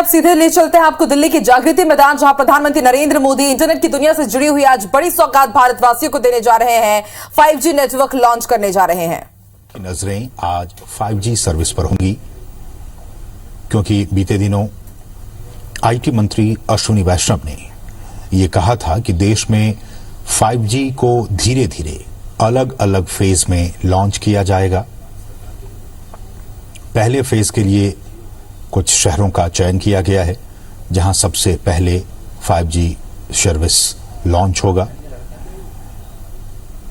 सीधे ले चलते हैं आपको दिल्ली की जागृति मैदान, जहां प्रधानमंत्री नरेंद्र मोदी इंटरनेट की दुनिया से जुड़ी हुई आज बड़ी सौगात भारतवासियों को देने जा रहे हैं। 5G नेटवर्क लॉन्च करने जा रहे हैं। नजरें आज 5G सर्विस पर होंगी, क्योंकि बीते दिनों आईटी मंत्री अश्विनी वैष्णव ने यह कहा था कि देश में 5G को धीरे धीरे अलग अलग फेज में लॉन्च किया जाएगा। पहले फेज के लिए कुछ शहरों का चयन किया गया है, जहां सबसे पहले 5G सर्विस लॉन्च होगा।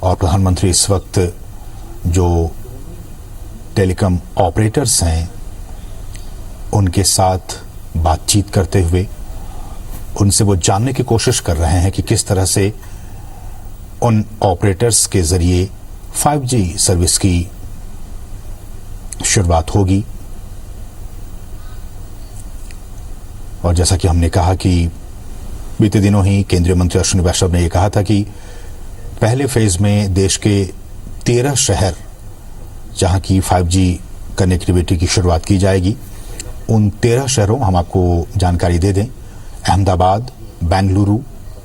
और प्रधानमंत्री इस वक्त जो टेलीकॉम ऑपरेटर्स हैं उनके साथ बातचीत करते हुए उनसे वो जानने की कोशिश कर रहे हैं कि किस तरह से उन ऑपरेटर्स के जरिए 5G सर्विस की शुरुआत होगी। और जैसा कि हमने कहा कि बीते दिनों ही केंद्रीय मंत्री अश्विनी वैष्णव ने यह कहा था कि पहले फेज में देश के 13 शहर जहां की 5G कनेक्टिविटी की शुरुआत की जाएगी, उन 13 शहरों हम आपको जानकारी दे दें। अहमदाबाद, बेंगलुरु,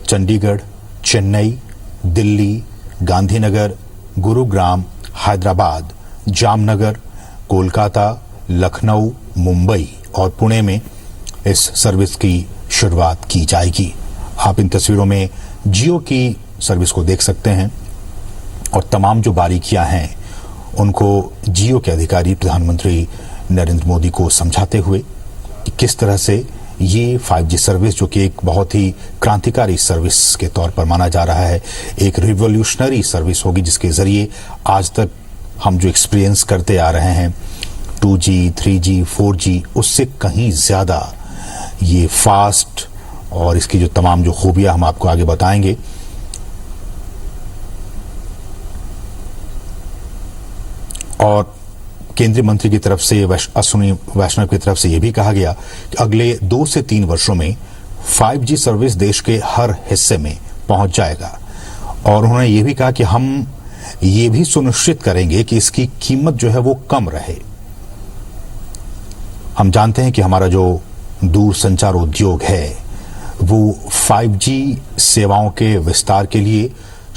चंडीगढ़, चेन्नई, दिल्ली, गांधीनगर, गुरुग्राम, हैदराबाद, जामनगर, कोलकाता, लखनऊ, मुंबई और पुणे में इस सर्विस की शुरुआत की जाएगी। आप इन तस्वीरों में जियो की सर्विस को देख सकते हैं और तमाम जो बारीकियां हैं उनको जियो के अधिकारी प्रधानमंत्री नरेंद्र मोदी को समझाते हुए कि किस तरह से ये 5G सर्विस, जो कि एक बहुत ही क्रांतिकारी सर्विस के तौर पर माना जा रहा है, एक रिवोल्यूशनरी सर्विस होगी, जिसके जरिए आज तक हम जो एक्सपीरियंस करते आ रहे हैं 2G, 3G, 4G, उससे कहीं ज्यादा ये फास्ट, और इसकी जो तमाम जो खूबियां हम आपको आगे बताएंगे। और केंद्रीय मंत्री की तरफ से, अश्विनी वैष्णव की तरफ से यह भी कहा गया कि अगले 2 से 3 वर्षों में 5G सर्विस देश के हर हिस्से में पहुंच जाएगा। और उन्होंने ये भी कहा कि हम ये भी सुनिश्चित करेंगे कि इसकी कीमत जो है वो कम रहे। हम जानते हैं कि हमारा जो दूर संचार उद्योग है वो 5G सेवाओं के विस्तार के लिए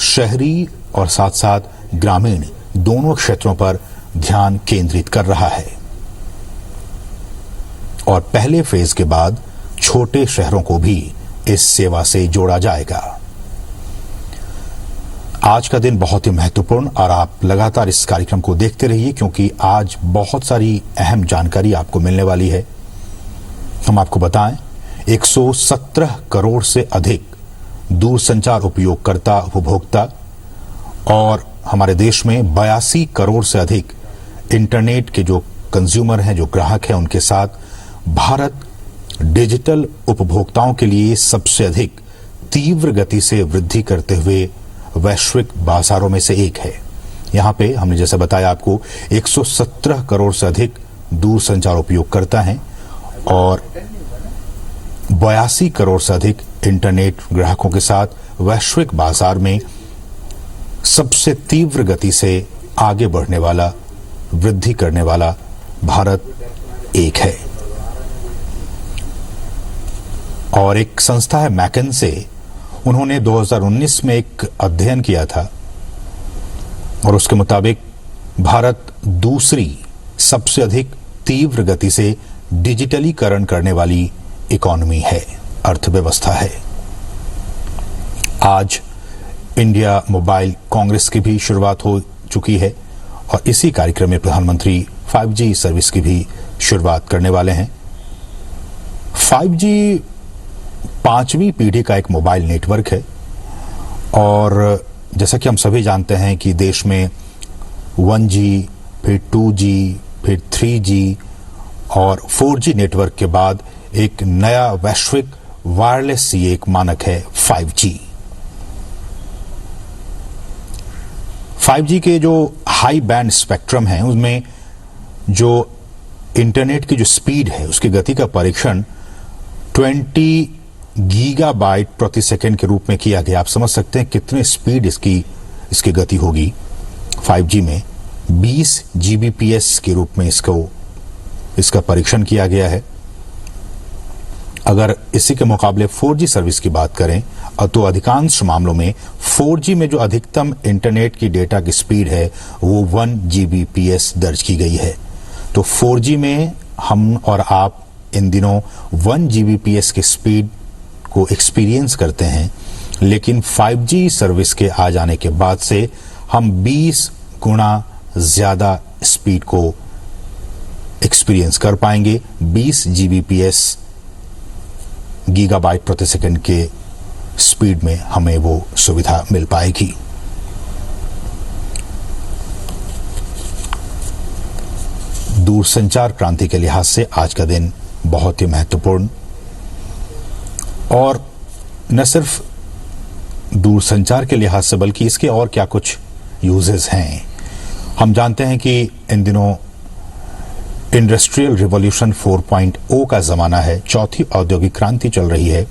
शहरी और साथ साथ ग्रामीण दोनों क्षेत्रों पर ध्यान केंद्रित कर रहा है। और पहले फेज के बाद छोटे शहरों को भी इस सेवा से जोड़ा जाएगा। आज का दिन बहुत ही महत्वपूर्ण, और आप लगातार इस कार्यक्रम को देखते रहिए, क्योंकि आज बहुत सारी अहम जानकारी आपको मिलने वाली है। हम आपको बताएं, 117 करोड़ से अधिक दूरसंचार उपयोगकर्ता, उपभोक्ता और हमारे देश में 82 करोड़ से अधिक इंटरनेट के जो कंज्यूमर हैं, जो ग्राहक हैं, उनके साथ भारत डिजिटल उपभोक्ताओं के लिए सबसे अधिक तीव्र गति से वृद्धि करते हुए वैश्विक बाजारों में से एक है। यहां पे हमने जैसे बताया आपको 117 करोड़ से अधिक दूरसंचार उपयोगकर्ता हैं और 82 करोड़ से अधिक इंटरनेट ग्राहकों के साथ वैश्विक बाजार में सबसे तीव्र गति से आगे बढ़ने वाला, वृद्धि करने वाला भारत एक है। और एक संस्था है मैकिन्से, उन्होंने 2019 में एक अध्ययन किया था और उसके मुताबिक भारत दूसरी सबसे अधिक तीव्र गति से डिजिटलीकरण करने वाली इकोनॉमी है, अर्थव्यवस्था है। आज इंडिया मोबाइल कांग्रेस की भी शुरुआत हो चुकी है और इसी कार्यक्रम में प्रधानमंत्री 5G सर्विस की भी शुरुआत करने वाले हैं। 5G 5वीं पीढ़ी का एक मोबाइल नेटवर्क है और जैसा कि हम सभी जानते हैं कि देश में 1G, फिर 2G, फिर 3G और 4G नेटवर्क के बाद एक नया वैश्विक वायरलेस ये एक मानक है 5G। 5G के जो हाई बैंड स्पेक्ट्रम है, उसमें जो इंटरनेट की जो स्पीड है, उसकी गति का परीक्षण 20 गीगाबाइट प्रति सेकंड के रूप में किया गया। आप समझ सकते हैं कितने स्पीड इसकी गति होगी। 5G में 20 Gbps के रूप में इसका परीक्षण किया गया है। अगर इसी के मुकाबले 4G सर्विस की बात करें तो अधिकांश मामलों में 4G में जो अधिकतम इंटरनेट की डेटा की स्पीड है वो 1 Gbps दर्ज की गई है। तो 4G में हम और आप इन दिनों 1 Gbps की स्पीड को एक्सपीरियंस करते हैं, लेकिन 5G सर्विस के आ जाने के बाद से हम 20 गुना ज्यादा स्पीड को एक्सपीरियंस कर पाएंगे। 20 Gbps गीगाबाइट प्रति सेकंड के स्पीड में हमें वो सुविधा मिल पाएगी। दूरसंचार क्रांति के लिहाज से आज का दिन बहुत ही महत्वपूर्ण, और न सिर्फ दूरसंचार के लिहाज से बल्कि इसके और क्या कुछ यूजेस हैं। हम जानते हैं कि इन दिनों इंडस्ट्रियल रिवॉल्यूशन 4.0 का जमाना है, चौथी औद्योगिक क्रांति चल रही है,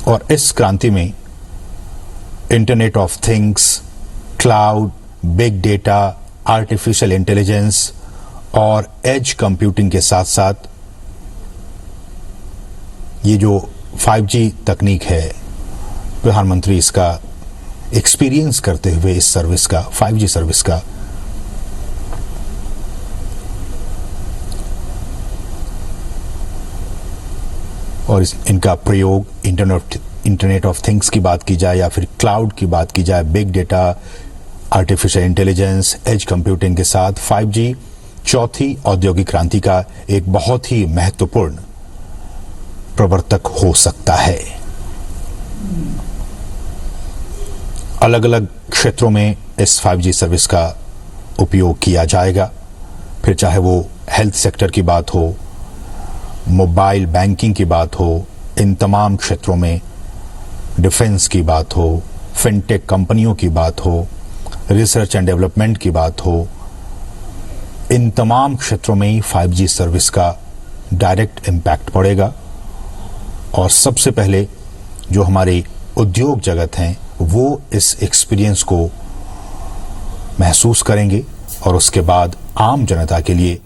और इस क्रांति में internet of things, cloud, big data, artificial intelligence और एज कंप्यूटिंग के साथ साथ ये जो 5G तकनीक है, प्रधानमंत्री इसका एक्सपीरियंस करते हुए इस सर्विस का, 5G सर्विस का और इनका प्रयोग इंटरनेट ऑफ थिंग्स की बात की जाए या फिर क्लाउड की बात की जाए, big data, artificial intelligence, edge computing के साथ 5G चौथी औद्योगिक क्रांति का एक बहुत ही महत्वपूर्ण प्रवर्तक हो सकता है। अलग अलग क्षेत्रों में इस 5G सर्विस का उपयोग किया जाएगा, फिर चाहे वो हेल्थ सेक्टर की बात हो, मोबाइल बैंकिंग की बात हो, इन तमाम क्षेत्रों में डिफेंस की बात हो, फिनटेक कंपनियों की बात हो, रिसर्च एंड डेवलपमेंट की बात हो, इन तमाम क्षेत्रों में ही 5G सर्विस का डायरेक्ट इम्पैक्ट पड़ेगा। और सबसे पहले जो हमारे उद्योग जगत हैं वो इस एक्सपीरियंस को महसूस करेंगे और उसके बाद आम जनता के लिए